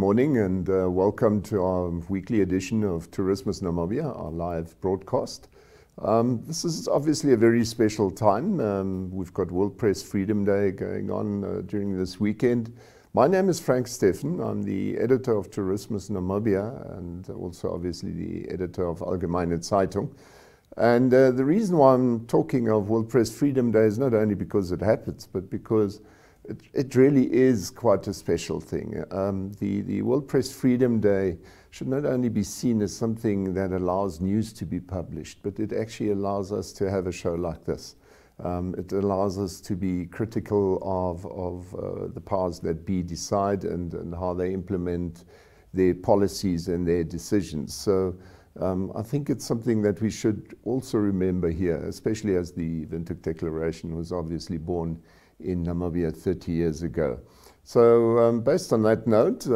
morning and welcome to our weekly edition of Tourismus Namibia, our live broadcast. This is obviously a very special time. We've got World Press Freedom Day going on during this weekend. My name is Frank Steffen. I'm the editor of Tourismus Namibia and also obviously the editor of Allgemeine Zeitung. And the reason why I'm talking of World Press Freedom Day is not only because it happens, but because it really is quite a special thing. The World Press Freedom Day should not only be seen as something that allows news to be published, but it actually allows us to have a show like this. It allows us to be critical of the powers that be decide and how they implement their policies and their decisions. So I think it's something that we should also remember here, especially as the Windhoek Declaration was obviously born in Namibia 30 years ago. So based on that note,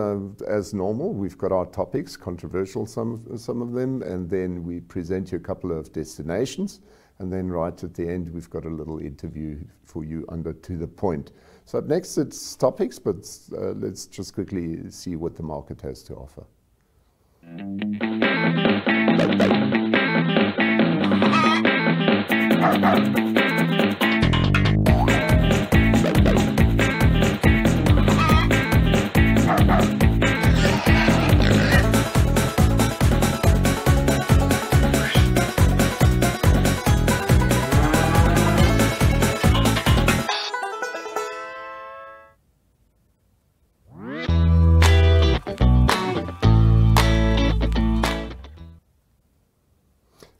as normal, we've got our topics, controversial some of them, and then we present you a couple of destinations, and then right at the end we've got a little interview for you under To The Point. So up next it's topics, but let's just quickly see what the market has to offer.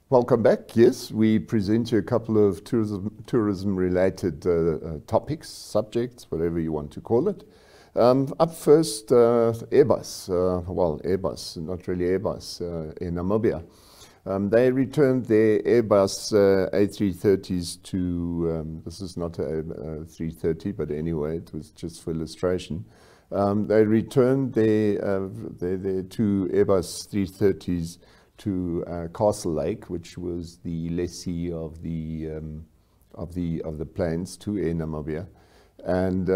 Welcome back. Yes, we present you a couple of tourism-related topics, subjects, whatever you want to call it. Up first, Airbus. Well, Airbus, not really Airbus, in Namibia. They returned their Airbus A330s to, this is not a 330, but anyway, it was just for illustration. They returned their two Airbus 330s to Castle Lake, which was the lessee of the planes to Air Namibia, and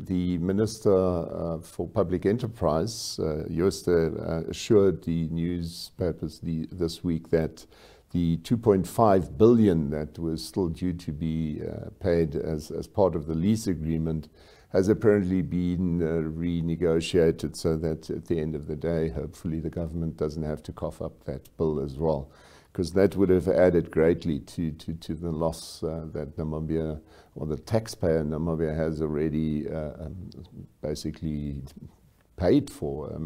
the Minister for Public Enterprise, Jooste, assured the newspapers this week that the 2.5 billion that was still due to be paid as part of the lease agreement has apparently been renegotiated, so that at the end of the day, hopefully the government doesn't have to cough up that bill as well, because that would have added greatly to the loss that Namibia, or the taxpayer Namibia, has already basically paid for.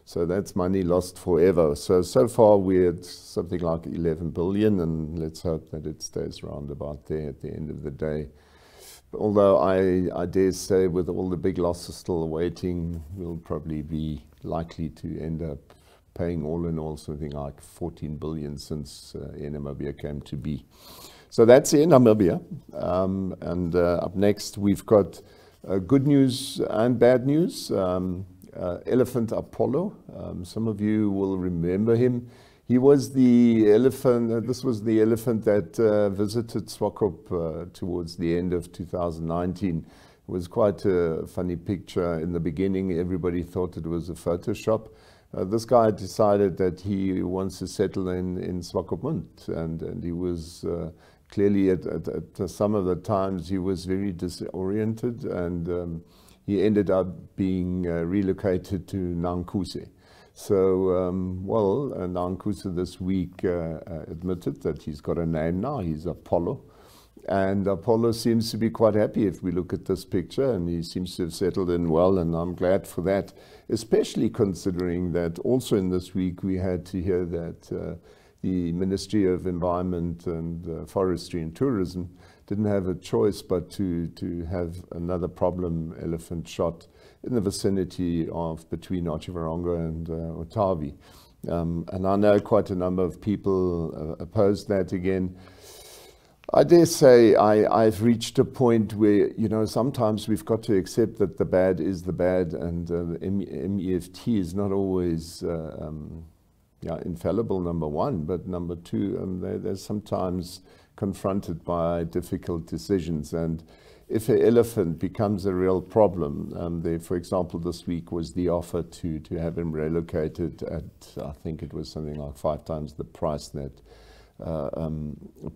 So that's money lost forever. So far we're at something like 11 billion, and let's hope that it stays around about there at the end of the day. Although I dare say with all the big losses still awaiting, we'll probably be likely to end up paying all in all something like 14 billion since Air Namibia came to be. So that's Air Namibia. And up next we've got good news and bad news. Elephant Apollo. Some of you will remember him. He was the elephant, this was the elephant that visited Swakopmund towards the end of 2019. It was quite a funny picture. In the beginning, everybody thought it was a Photoshop. This guy decided that he wants to settle in Swakopmund, and he was clearly at some of the times he was very disoriented, and he ended up being relocated to Nankuse. So, Nankuse this week admitted that he's got a name now. He's Apollo. And Apollo seems to be quite happy if we look at this picture, and he seems to have settled in well, and I'm glad for that, especially considering that also in this week we had to hear that the Ministry of Environment and Forestry and Tourism didn't have a choice but to have another problem elephant shot in the vicinity of between Otjiwarongo and Otavi. And I know quite a number of people opposed that again. I dare say I've reached a point where, you know, sometimes we've got to accept that the bad is the bad, and MEFT is not always infallible, number one, but number two, they're sometimes confronted by difficult decisions. And if an elephant becomes a real problem, there, for example, this week was the offer to have him relocated at, I think it was something like 5 times the price that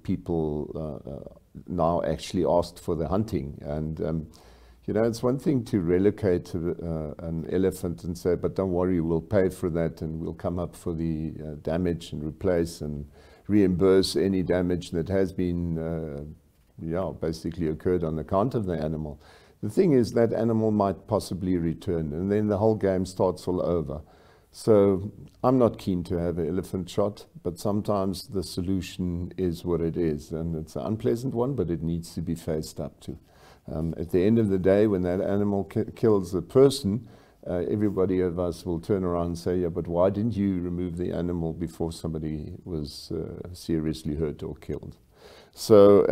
people now actually asked for the hunting. And you know, it's one thing to relocate an elephant and say, but don't worry, we'll pay for that and we'll come up for the damage and replace and reimburse any damage that has been basically occurred on account of the animal. The thing is that animal might possibly return, and then the whole game starts all over. So I'm not keen to have an elephant shot, but sometimes the solution is what it is, and it's an unpleasant one, but it needs to be faced up to. At the end of the day, when that animal kills a person, everybody of us will turn around and say, yeah, but why didn't you remove the animal before somebody was seriously hurt or killed? So,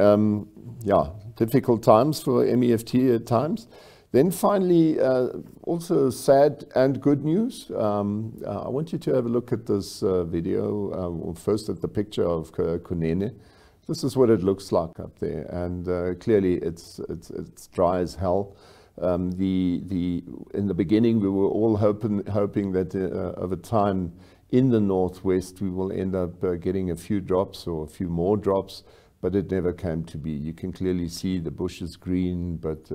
yeah, difficult times for MEFT at times. Then finally, also sad and good news. I want you to have a look at this video, first at the picture of Kunene. This is what it looks like up there, and clearly it's dry as hell. In the beginning, we were all hoping that over time in the northwest we will end up getting a few drops or a few more drops, but it never came to be. You can clearly see the bush is green, but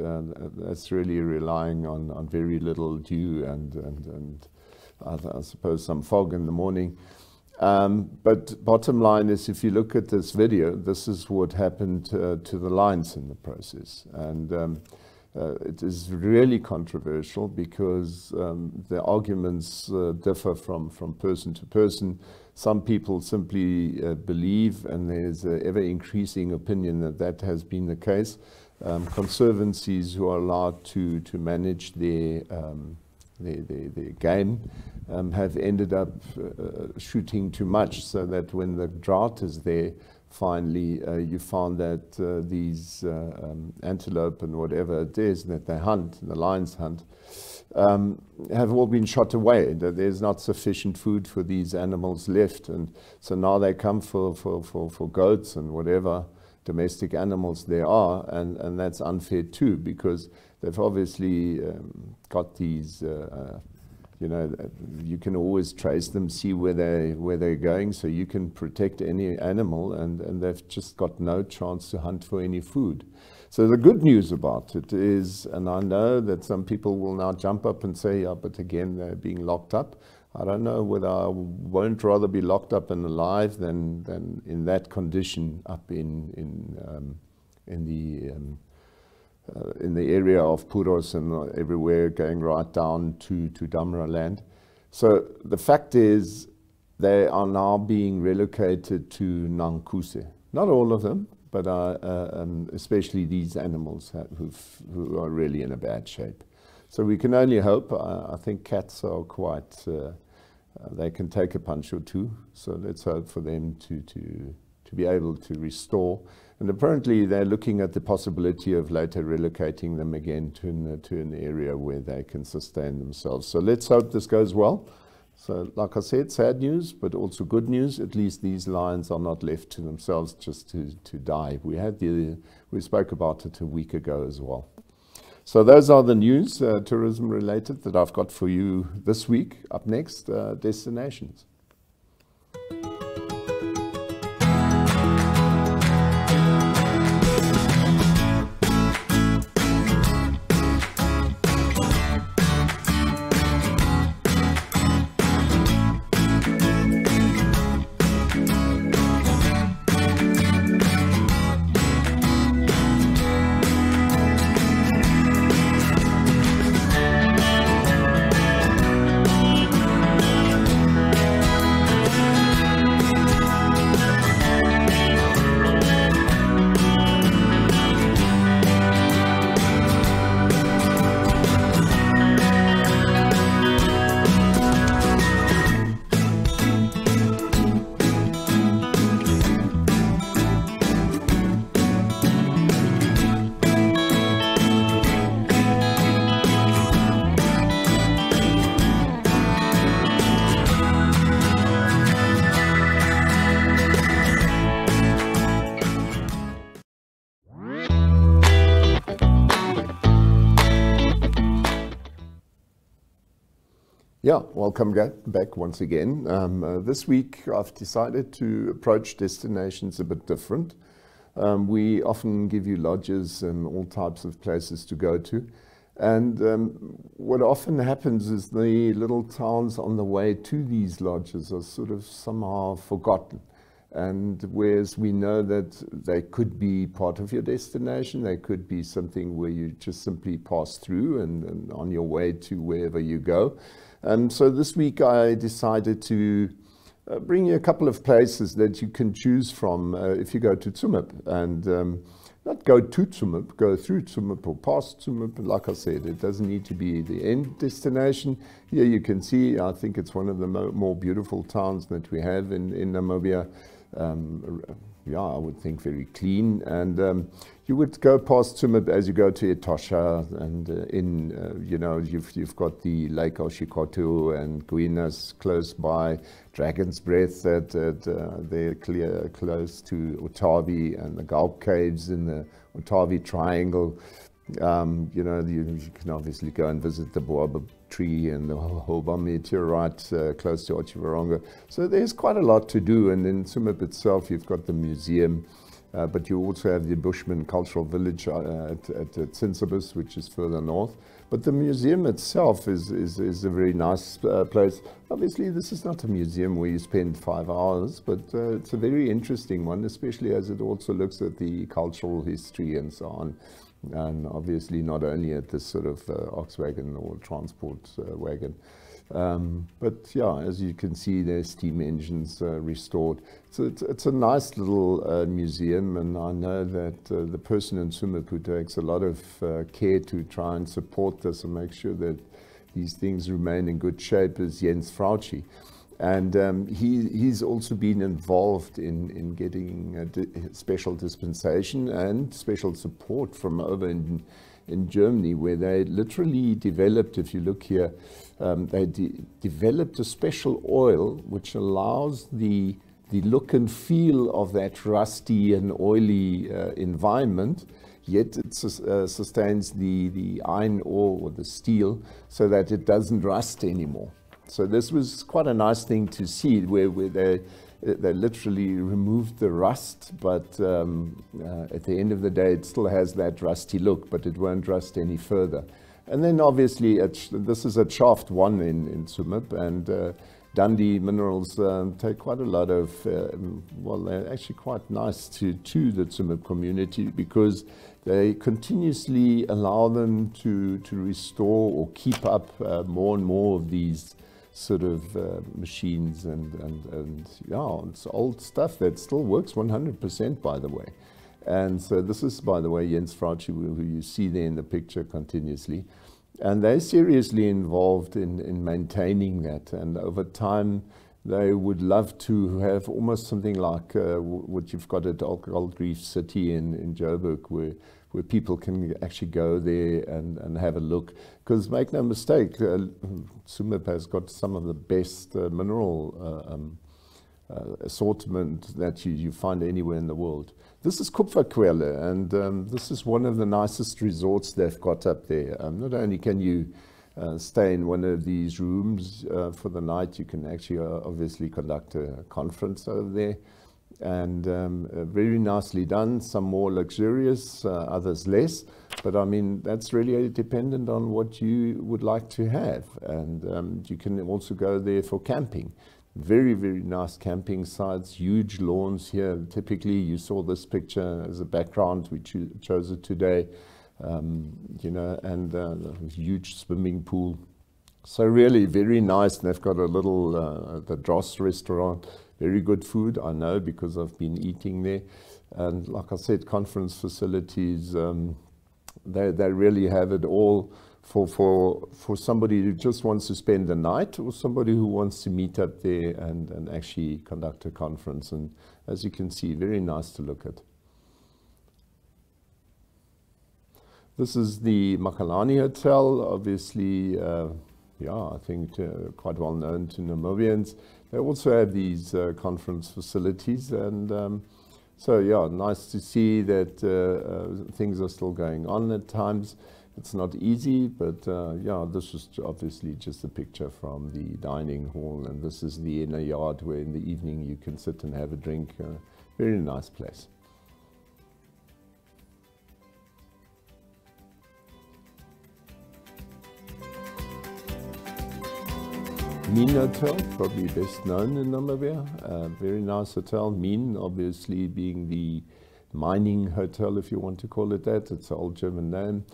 that's really relying on very little dew and I suppose some fog in the morning. But bottom line is, if you look at this video, this is what happened to the lions in the process. And it is really controversial because the arguments differ from person to person. Some people simply believe, and there's an ever-increasing opinion that that has been the case. Conservancies who are allowed to manage their game have ended up shooting too much, so that when the drought is there, finally you found that these antelope and whatever it is that they hunt, the lions hunt, have all been shot away. That there's not sufficient food for these animals left, and so now they come for goats and whatever domestic animals there are, and that's unfair too, because they've obviously got these, you know, you can always trace them, see where they're going, so you can protect any animal, and they've just got no chance to hunt for any food. So the good news about it is, and I know that some people will now jump up and say, yeah, but again, they're being locked up. I don't know whether I won't rather be locked up and alive than in that condition up in the area of Puros and everywhere, going right down to Damra land. So the fact is, they are now being relocated to Nankuse. Not all of them, but especially these animals who are really in a bad shape. So we can only hope. I think cats are quite, they can take a punch or two. So let's hope for them to be able to restore. And apparently they're looking at the possibility of later relocating them again to an area where they can sustain themselves. So let's hope this goes well. So like I said, sad news, but also good news. At least these lions are not left to themselves just to die. We spoke about it a week ago as well. So those are the news, tourism related, that I've got for you this week. Up next, destinations. Yeah, welcome back once again. This week I've decided to approach destinations a bit different. We often give you lodges and all types of places to go to. And what often happens is the little towns on the way to these lodges are sort of somehow forgotten. And whereas we know that they could be part of your destination, they could be something where you just simply pass through and on your way to wherever you go. So this week I decided to bring you a couple of places that you can choose from if you go to Tsumeb. And not go to Tsumeb, go through Tsumeb or past Tsumeb. Like I said, it doesn't need to be the end destination. Here you can see, I think it's one of the more beautiful towns that we have in Namibia. Yeah, I would think very clean. And you would go past Tsumeb as you go to Etosha, and you know, you've got the Lake Oshikoto and Guinas close by, Dragon's Breath they're close to Otavi, and the Gulp Caves in the Otavi Triangle. You know, you can obviously go and visit the Boaba tree and the Hoba meteorite close to Otjiwarongo. So there's quite a lot to do. And in Tsumeb itself, you've got the museum, but you also have the Bushman Cultural Village at Sinsabus, which is further north. But the museum itself is a very nice place. Obviously, this is not a museum where you spend 5 hours, but it's a very interesting one, especially as it also looks at the cultural history and so on. And obviously not only at this sort of ox wagon or transport wagon. But yeah, as you can see, there's steam engines restored. So it's a nice little museum, and I know that the person in Tsumeb who takes a lot of care to try and support this and make sure that these things remain in good shape is Jens Frautschi. And he's also been involved in getting a special dispensation and special support from over in Germany, where they literally developed, if you look here, they developed a special oil which allows the look and feel of that rusty and oily environment, yet it sustains the iron ore or the steel so that it doesn't rust anymore. So this was quite a nice thing to see, where they literally removed the rust, but at the end of the day, it still has that rusty look, but it won't rust any further. And then obviously, this is at Shaft 1 in Tsumeb, and Dundee Minerals take quite a lot of, well, they're actually quite nice to the Tsumeb community, because they continuously allow them to restore or keep up more and more of these sort of machines, and yeah, it's old stuff that still works 100%, by the way. And so this is, by the way, Jens Frautschi, who you see there in the picture continuously. And they're seriously involved in maintaining that. And over time, they would love to have almost something like what you've got at Gold Reef City in Joburg, where people can actually go there and have a look. Because make no mistake, Tsumeb has got some of the best mineral assortment that you find anywhere in the world. This is Kupferquelle, and this is one of the nicest resorts they've got up there. Not only can you stay in one of these rooms for the night, you can actually obviously conduct a conference over there. And very nicely done, some more luxurious, others less. But I mean, that's really dependent on what you would like to have. And you can also go there for camping. Very, very nice camping sites, huge lawns here. Typically, you saw this picture as a background. We chose it today, you know, and a huge swimming pool. So really very nice. And they've got a little, the Dross restaurant. Very good food, I know, because I've been eating there. And like I said, conference facilities, they really have it all for somebody who just wants to spend the night, or somebody who wants to meet up there and actually conduct a conference. And as you can see, very nice to look at. This is the Makalani Hotel, obviously, yeah, I think quite well known to Namibians. They also have these conference facilities, and so yeah, nice to see that things are still going on at times. It's not easy, but yeah, this is obviously just a picture from the dining hall, and this is the inner yard where in the evening you can sit and have a drink. Very nice place. Mean Hotel, probably best known in Namibia. Very nice hotel. Mean, obviously, being the mining hotel, if you want to call it that. It's an old German name.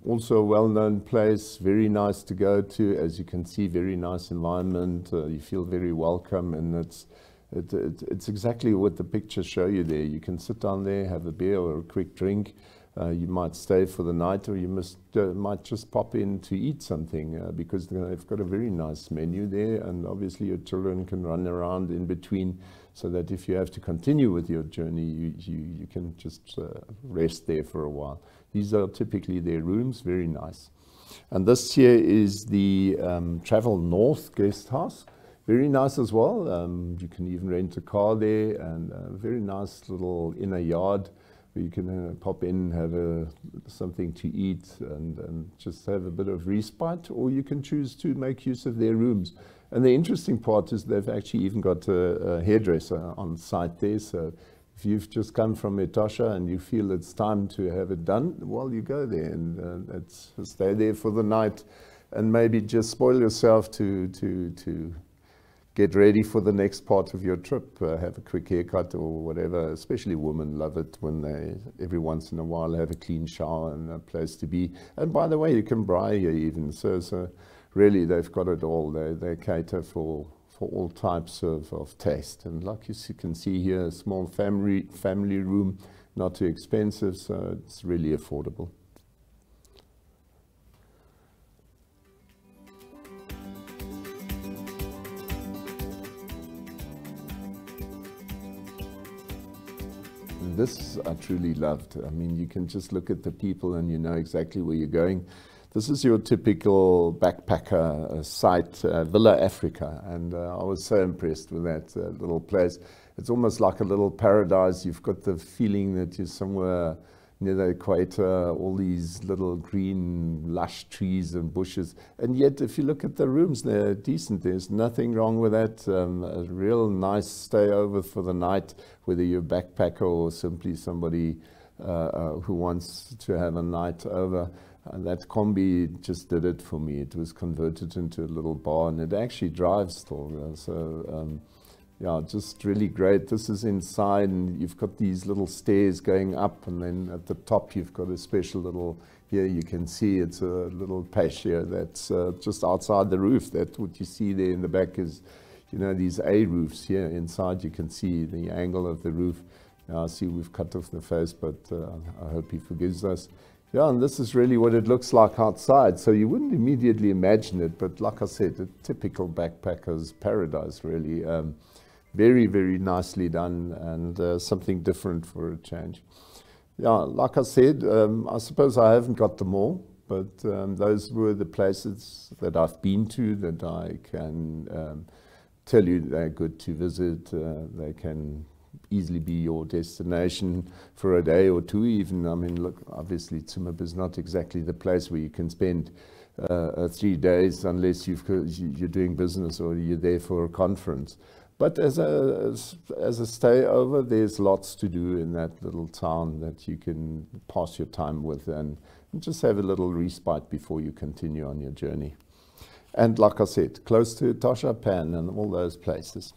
Also a well-known place, very nice to go to. As you can see, very nice environment. You feel very welcome, and it's exactly what the pictures show you there. You can sit down there, have a beer or a quick drink. You might stay for the night, or you might just pop in to eat something because they've got a very nice menu there, and obviously your children can run around in between, so that if you have to continue with your journey, you can just rest there for a while. These are typically their rooms, very nice. And this here is the Travel North guest house. Very nice as well. You can even rent a car there, and a very nice little inner yard where you can pop in, have something to eat, and just have a bit of respite, or you can choose to make use of their rooms. And the interesting part is they've actually even got a hairdresser on site there, so if you've just come from Etosha and you feel it's time to have it done, well, you go there and stay there for the night, and maybe just spoil yourself to get ready for the next part of your trip. Have a quick haircut or whatever. Especially women love it when they, every once in a while, have a clean shower and a place to be. And by the way, you can braai here even. So really, they've got it all. They cater for all types of taste. And like you can see here, a small family room, not too expensive, so it's really affordable. This I truly loved. I mean, you can just look at the people and you know exactly where you're going. This is your typical backpacker site, Villa Africa, and I was so impressed with that little place. It's almost like a little paradise. You've got the feeling that you're somewhere near the equator, all these little green, lush trees and bushes. And yet, if you look at the rooms, they're decent. There's nothing wrong with that. A real nice stay over for the night, whether you're a backpacker or simply somebody who wants to have a night over. That combi just did it for me. It was converted into a little bar, and it actually drives still. Yeah, just really great. This is inside, and you've got these little stairs going up, and then at the top you've got a special little, here you can see it's a little patio that's just outside the roof. That what you see there in the back is, you know, these A roofs here. Inside you can see the angle of the roof. Now I see we've cut off the face, but I hope he forgives us. Yeah, and this is really what it looks like outside. So you wouldn't immediately imagine it, but like I said, a typical backpacker's paradise, really. Very, very nicely done, and something different for a change. Yeah, like I said, I suppose I haven't got them all, but those were the places that I've been to that I can tell you they're good to visit. They can easily be your destination for a day or two even. I mean, look, obviously Tsumeb is not exactly the place where you can spend 3 days unless you're doing business or you're there for a conference. But as a stay over, there's lots to do in that little town that you can pass your time with and just have a little respite before you continue on your journey. And like I said, close to Etosha, Pan, and all those places.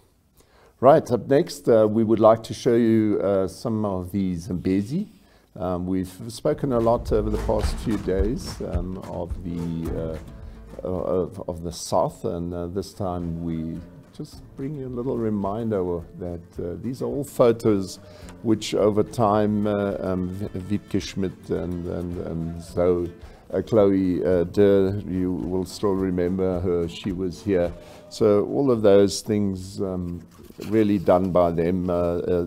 Right, up next, we would like to show you some of the Zambezi. We've spoken a lot over the past few days of the South, and this time we just bring you a little reminder that these are all photos which over time Wiebke Schmidt and Zoe, Chloe Durr, you will still remember her, she was here. So all of those things really done by them.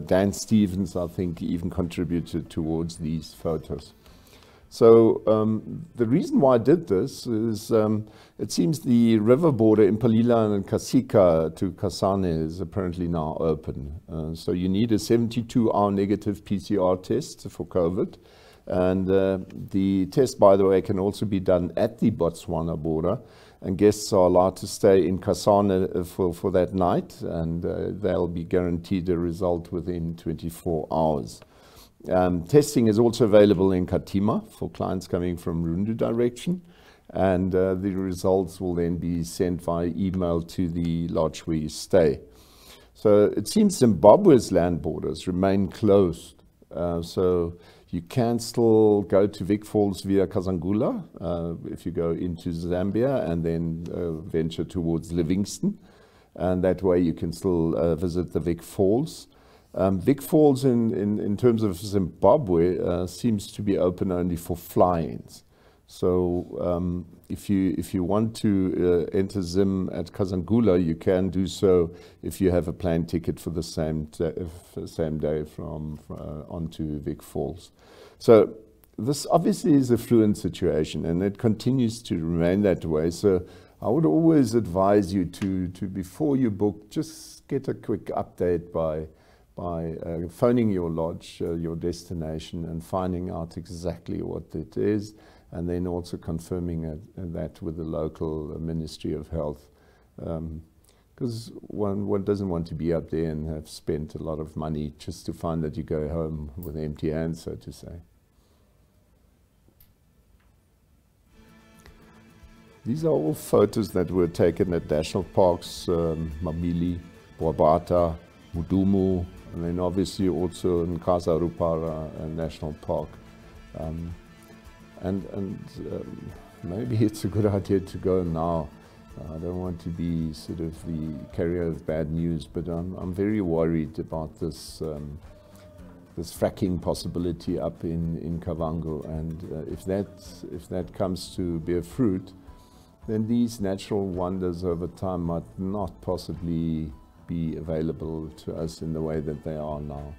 Dan Stevens, I think, even contributed towards these photos. So the reason why I did this is it seems the river border in Impalila and Kasika to Kasane is apparently now open. So you need a 72-hour negative PCR test for COVID. And the test, by the way, can also be done at the Botswana border, and guests are allowed to stay in Kasane for that night, and they'll be guaranteed a result within 24 hours. Testing is also available in Katima for clients coming from Rundu direction, and the results will then be sent via email to the lodge where you stay. So it seems Zimbabwe's land borders remain closed. So you can still go to Vic Falls via Kazangula if you go into Zambia and then venture towards Livingstone. And that way you can still visit the Vic Falls. Vic Falls in terms of Zimbabwe seems to be open only for fly-ins. So if you want to enter Zim at Kazangula, you can do so if you have a plane ticket for the same day from onto Vic Falls. So this obviously is a fluent situation, and it continues to remain that way. So I would always advise you to before you book, just get a quick update by phoning your lodge, your destination, and finding out exactly what it is, and then also confirming that with the local Ministry of Health. Because one doesn't want to be up there and have spent a lot of money just to find that you go home with empty hands, so to say. These are all photos that were taken at national parks, Mabili, Boabata, Mudumu, and then obviously also in Casa Rupara National Park. Maybe it's a good idea to go now. I don't want to be sort of the carrier of bad news, but I'm very worried about this this fracking possibility up in Kavango, and if that comes to bear fruit, then these natural wonders over time might not possibly be available to us in the way that they are now.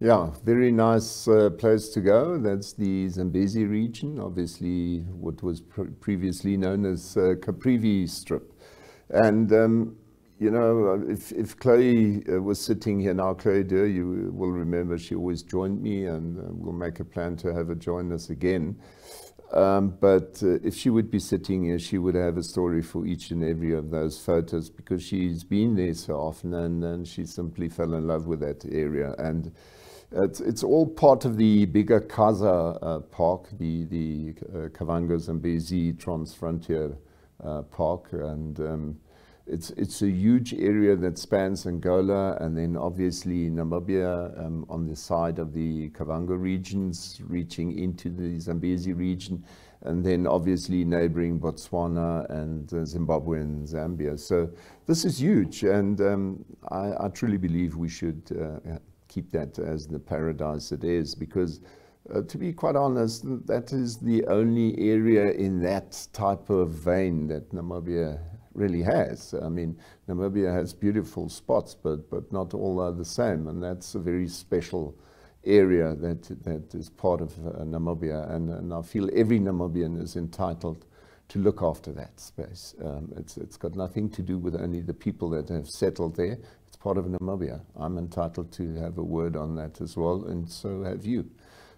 Yeah, very nice place to go. That's the Zambezi region, obviously what was previously known as Caprivi Strip. And, you know, if Chloe was sitting here now, Chloe Durr, you will remember she always joined me, and we'll make a plan to have her join us again. But if she would be sitting here, she would have a story for each and every of those photos, because she's been there so often, and she simply fell in love with that area. And it's all part of the bigger Kaza Park, the Kavango Zambezi Transfrontier Park, and it's a huge area that spans Angola and then obviously Namibia on the side of the Kavango regions, reaching into the Zambezi region, and then obviously neighboring Botswana and Zimbabwe and Zambia. So this is huge, and I truly believe we should keep that as the paradise it is, because to be quite honest, that is the only area in that type of vein that Namibia really has. I mean, Namibia has beautiful spots, but not all are the same, and that's a very special area that is part of Namibia, and I feel every Namibian is entitled to look after that space. It's got nothing to do with only the people that have settled there. It's part of Namibia. I'm entitled to have a word on that as well, and so have you.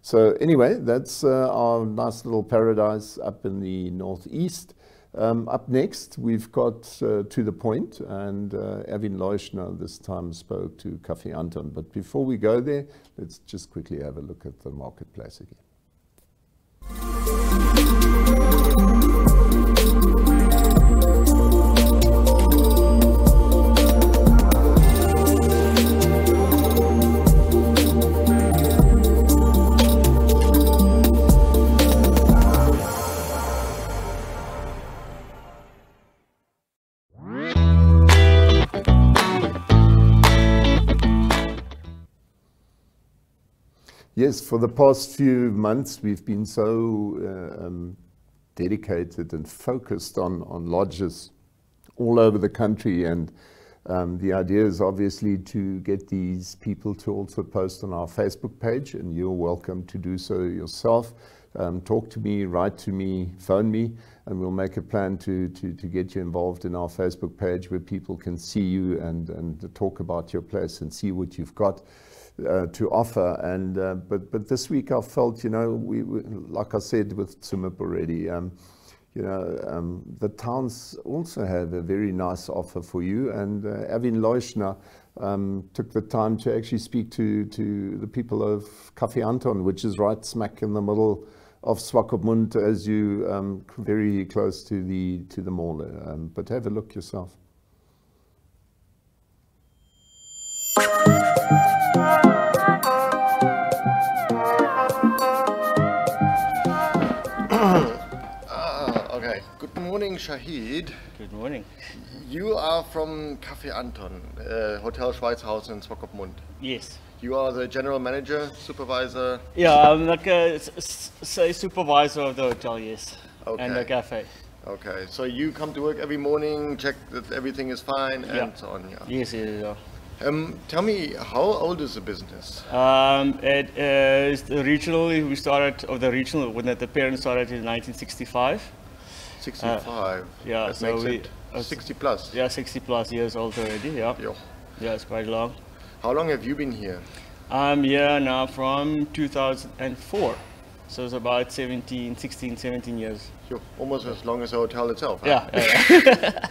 So anyway, that's our nice little paradise up in the northeast. Up next, we've got To the Point, and Erwin Leuschner this time spoke to Café Anton. But before we go there, let's just quickly have a look at the marketplace again. Yes, for the past few months, we've been so dedicated and focused on lodges all over the country. And the idea is obviously to get these people to also post on our Facebook page, and you're welcome to do so yourself. Talk to me, write to me, phone me, and we'll make a plan to get you involved in our Facebook page where people can see you and talk about your place and see what you've got to offer. And but this week I felt, you know, we like I said with Sumaku already, you know, the towns also have a very nice offer for you. And Erwin Leuschner took the time to actually speak to the people of Café Anton, which is right smack in the middle of Swakopmund, as you very close to the mall. But have a look yourself. Okay. Good morning, Shahid. Good morning. You are from Café Anton, Hotel Schweizerhaus in Swakopmund. Yes. You are the general manager, supervisor. Yeah, I'm like a supervisor of the hotel, yes. Okay. And the cafe. Okay, so you come to work every morning, check that everything is fine, and so on. Yeah. Yes, yeah. Tell me, how old is the business? It is originally when the parents started in 1965. 65. Yeah, that so makes it 60 plus. Yeah, 60 plus years old already. Yeah. Yo. Yeah, it's quite long. How long have you been here? I'm here now from 2004. So it's about 16, 17 years. Yo, almost as long as the hotel itself. Huh? Yeah.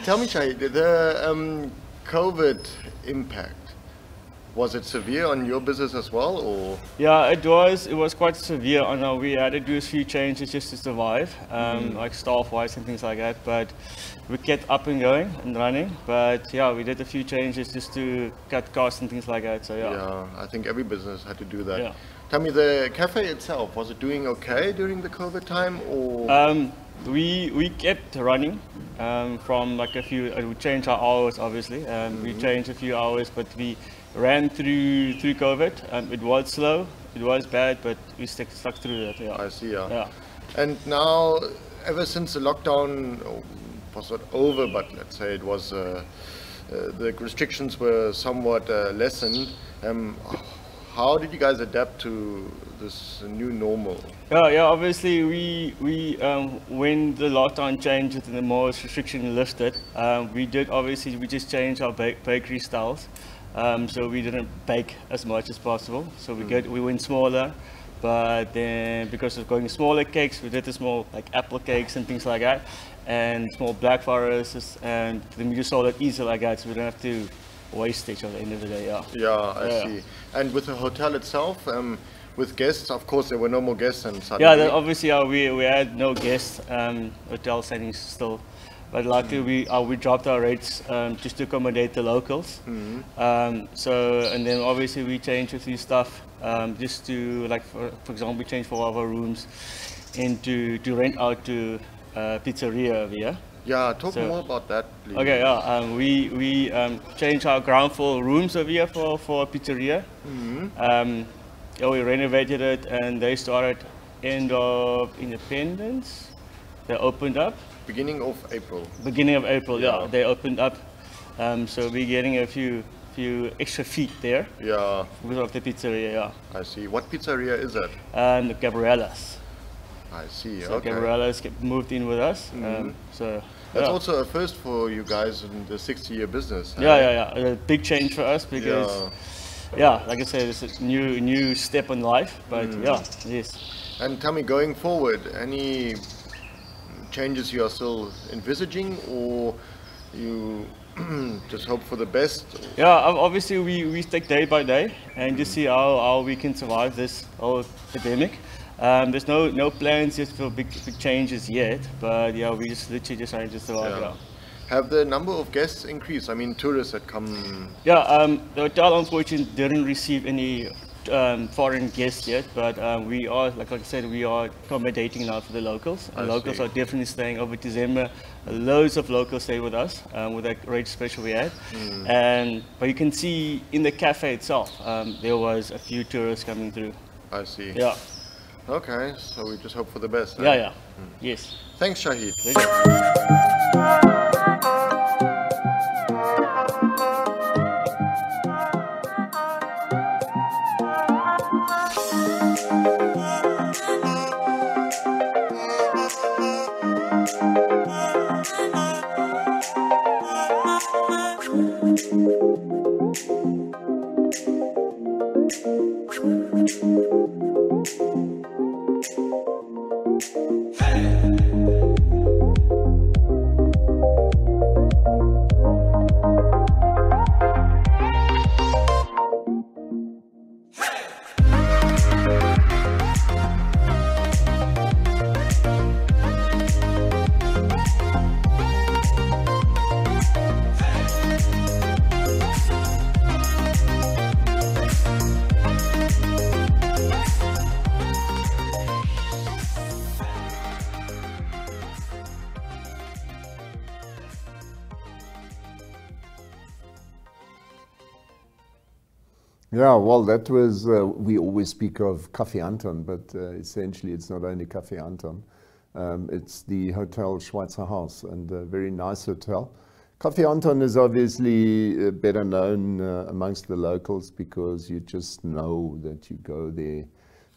Tell me, Shahid, the COVID impact, was it severe on your business as well, or? Yeah, it was quite severe. I know we had to do a few changes just to survive, like staff-wise and things like that. But we kept up and going and running. But yeah, we did a few changes just to cut costs and things like that. So yeah. Yeah, I think every business had to do that. Yeah. Tell me, the cafe itself, was it doing okay during the COVID time, or? We kept running from like a few. We changed our hours, obviously. We changed a few hours, but we ran through COVID. It was slow, it was bad, but we stuck through that. Yeah. I see. Yeah. Yeah. And now, ever since the lockdown was not over, but let's say it was, the restrictions were somewhat lessened. How did you guys adapt to this new normal? Yeah. Obviously, we when the lockdown changed and the more restriction lifted, we just changed our bakery styles. So we didn't bake as much as possible. So we went smaller, but then because of going smaller cakes, we did the small like apple cakes and things like that, and small black forests, and then we just sold it easy like that, so we don't have to waste it at the end of the day. Yeah, I see. And with the hotel itself, with guests, of course, there were no more guests, and suddenly. Yeah, obviously, we had no guests. Hotel settings still, but luckily we dropped our rates just to accommodate the locals. So and then obviously we changed a few stuff just to, like for example, we changed 4 of our rooms into to rent out to pizzeria over here. Yeah, talk more about that, please. Okay, yeah, we changed our ground floor rooms over here for a pizzeria. Yeah, we renovated it, and they started end of Independence. They opened up. Beginning of April. Beginning of April, yeah. They opened up. So we're getting a few extra feet there. Yeah. Because of the pizzeria, yeah. I see. What pizzeria is that? The Gabriella's. I see. So Okay. Gabriella's moved in with us. So That's yeah. also a first for you guys in the 60-year business. Yeah. A big change for us because, like I said, it's a new step in life. But yes. And tell me, going forward, any changes you are still envisaging, or you just hope for the best? Yeah, obviously we take day by day and just see how we can survive this whole pandemic. There's no plans yet for big changes yet, but we just literally just trying to survive. Yeah. Have the number of guests increased? I mean, tourists that come. Yeah, the hotel unfortunately didn't receive any foreign guests yet, but we are, like I said, we are accommodating now for the locals. And locals are definitely staying over December. Loads of locals stay with us with that rate special we had. But you can see in the cafe itself, there was a few tourists coming through. I see. Yeah. Okay, so we just hope for the best. Yeah. Yes. Thanks, Shahid. Yeah, well, that was, we always speak of Café Anton, but essentially it's not only Café Anton. It's the Hotel Schweizerhaus, and a very nice hotel. Café Anton is obviously better known amongst the locals because you just know that you go there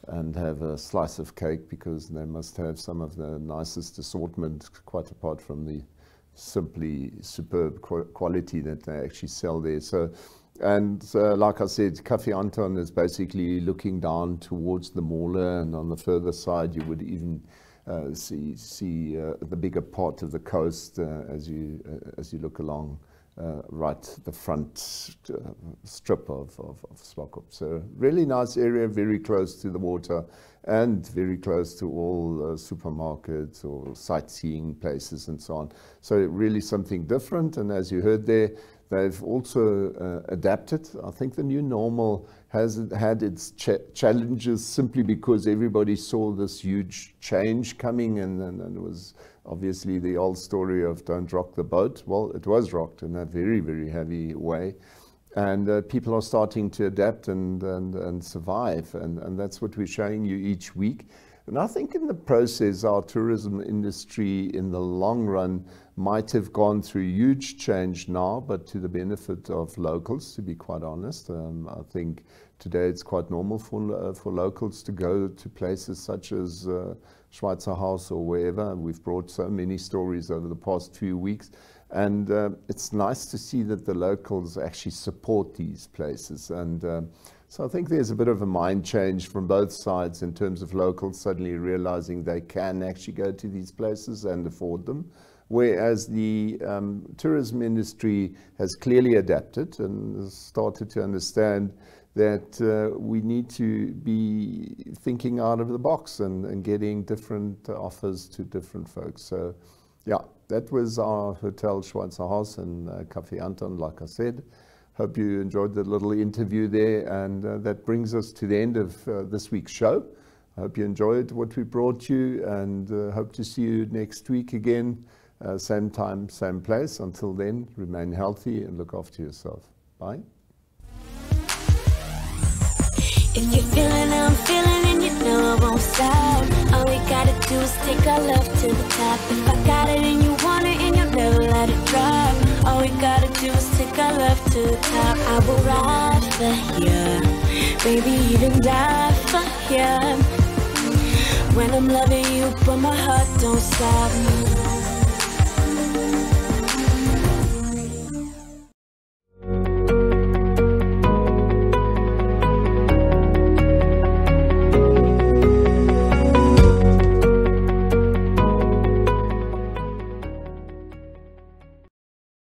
and have a slice of cake, because they must have some of the nicest assortment, quite apart from the simply superb quality that they actually sell there. So, and like I said, Café Anton is basically looking down towards the Mole, and on the further side you would even see the bigger part of the coast as you look along right the front strip of Swakopmund. So really nice area, very close to the water and very close to all supermarkets or sightseeing places and so on. So really something different, and as you heard there, they've also adapted. I think the new normal has had its challenges simply because everybody saw this huge change coming, and it was obviously the old story of don't rock the boat. Well, it was rocked in a very, very heavy way. And people are starting to adapt and survive, and that's what we're showing you each week. And I think in the process, our tourism industry in the long run might have gone through huge change now, but to the benefit of locals, to be quite honest. I think today it's quite normal for locals to go to places such as Schweizerhaus or wherever. We've brought so many stories over the past few weeks. And it's nice to see that the locals actually support these places. And so I think there's a bit of a mind change from both sides in terms of locals suddenly realizing they can actually go to these places and afford them. Whereas the tourism industry has clearly adapted and started to understand that we need to be thinking out of the box and getting different offers to different folks. So yeah, that was our Hotel Schweizerhaus and Café Anton, like I said. Hope you enjoyed the little interview there, and that brings us to the end of this week's show. I hope you enjoyed what we brought you, and hope to see you next week again, same time, same place. Until then, remain healthy and look after yourself. Bye. If you're feeling how I'm feeling, and you know I won't stop. All we gotta do is take our love to the top. If I got it and you want it, and you'll never let it drop. All we gotta do is take our love to the top. I will ride for you, baby, even die for you. when I'm loving you, but my heart don't stop.